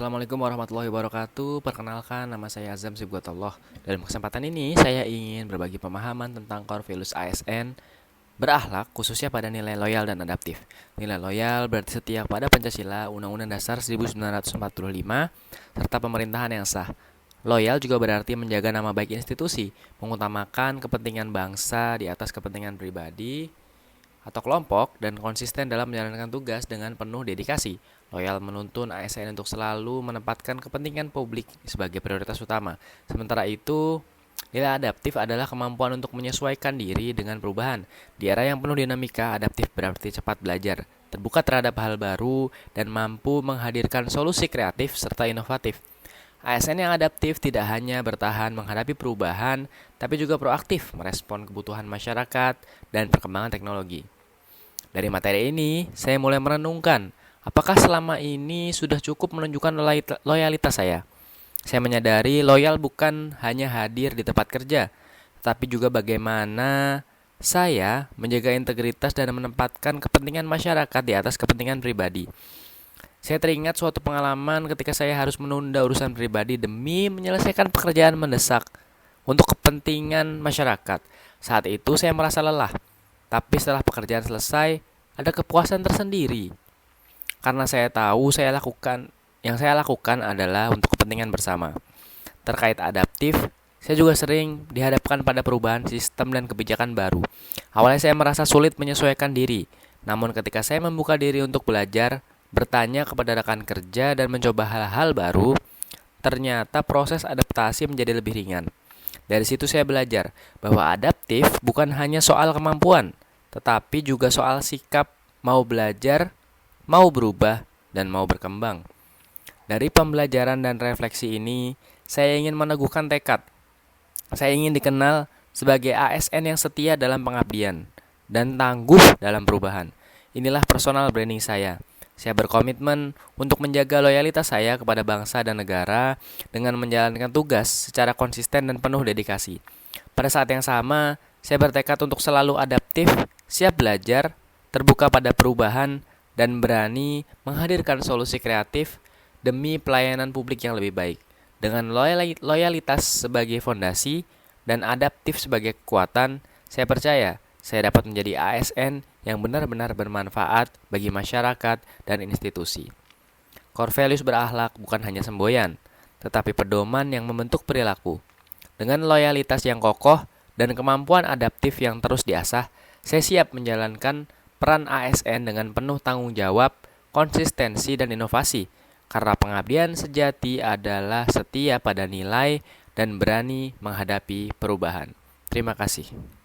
Assalamualaikum warahmatullahi wabarakatuh. Perkenalkan, nama saya Azam Sibghatullah. Dalam kesempatan ini, saya ingin berbagi pemahaman tentang core values ASN berakhlak, khususnya pada nilai loyal dan adaptif. Nilai loyal berarti setia pada Pancasila, Undang-Undang Dasar 1945, serta pemerintahan yang sah. Loyal juga berarti menjaga nama baik institusi, mengutamakan kepentingan bangsa di atas kepentingan pribadi atau kelompok, dan konsisten dalam menjalankan tugas dengan penuh dedikasi. Loyal menuntun ASN untuk selalu menempatkan kepentingan publik sebagai prioritas utama. Sementara itu, nilai adaptif adalah kemampuan untuk menyesuaikan diri dengan perubahan. Di era yang penuh dinamika, adaptif berarti cepat belajar, terbuka terhadap hal baru, dan mampu menghadirkan solusi kreatif serta inovatif. ASN yang adaptif tidak hanya bertahan menghadapi perubahan, tapi juga proaktif merespon kebutuhan masyarakat dan perkembangan teknologi. Dari materi ini, saya mulai merenungkan, apakah selama ini sudah cukup menunjukkan loyalitas saya? Saya menyadari loyal bukan hanya hadir di tempat kerja, tapi juga bagaimana saya menjaga integritas dan menempatkan kepentingan masyarakat di atas kepentingan pribadi. Saya teringat suatu pengalaman ketika saya harus menunda urusan pribadi demi menyelesaikan pekerjaan mendesak untuk kepentingan masyarakat. Saat itu saya merasa lelah, tapi setelah pekerjaan selesai, ada kepuasan tersendiri. Karena saya tahu yang saya lakukan adalah untuk kepentingan bersama. Terkait adaptif, saya juga sering dihadapkan pada perubahan sistem dan kebijakan baru. Awalnya saya merasa sulit menyesuaikan diri, namun ketika saya membuka diri untuk belajar, bertanya kepada rekan kerja, dan mencoba hal-hal baru, ternyata proses adaptasi menjadi lebih ringan. Dari situ saya belajar bahwa adaptif bukan hanya soal kemampuan, tetapi juga soal sikap mau belajar, mau berubah, dan mau berkembang. Dari pembelajaran dan refleksi ini, saya ingin meneguhkan tekad. Saya ingin dikenal sebagai ASN yang setia dalam pengabdian dan tangguh dalam perubahan. Inilah personal branding saya. Saya berkomitmen untuk menjaga loyalitas saya kepada bangsa dan negara dengan menjalankan tugas secara konsisten dan penuh dedikasi. Pada saat yang sama, saya bertekad untuk selalu adaptif, siap belajar, terbuka pada perubahan, dan berani menghadirkan solusi kreatif demi pelayanan publik yang lebih baik. Dengan loyalitas sebagai fondasi dan adaptif sebagai kekuatan, saya percaya saya dapat menjadi ASN yang benar-benar bermanfaat bagi masyarakat dan institusi. Core values berakhlak bukan hanya semboyan, tetapi pedoman yang membentuk perilaku. Dengan loyalitas yang kokoh dan kemampuan adaptif yang terus diasah, saya siap menjalankan peran ASN dengan penuh tanggung jawab, konsistensi, dan inovasi. Karena pengabdian sejati adalah setia pada nilai dan berani menghadapi perubahan. Terima kasih.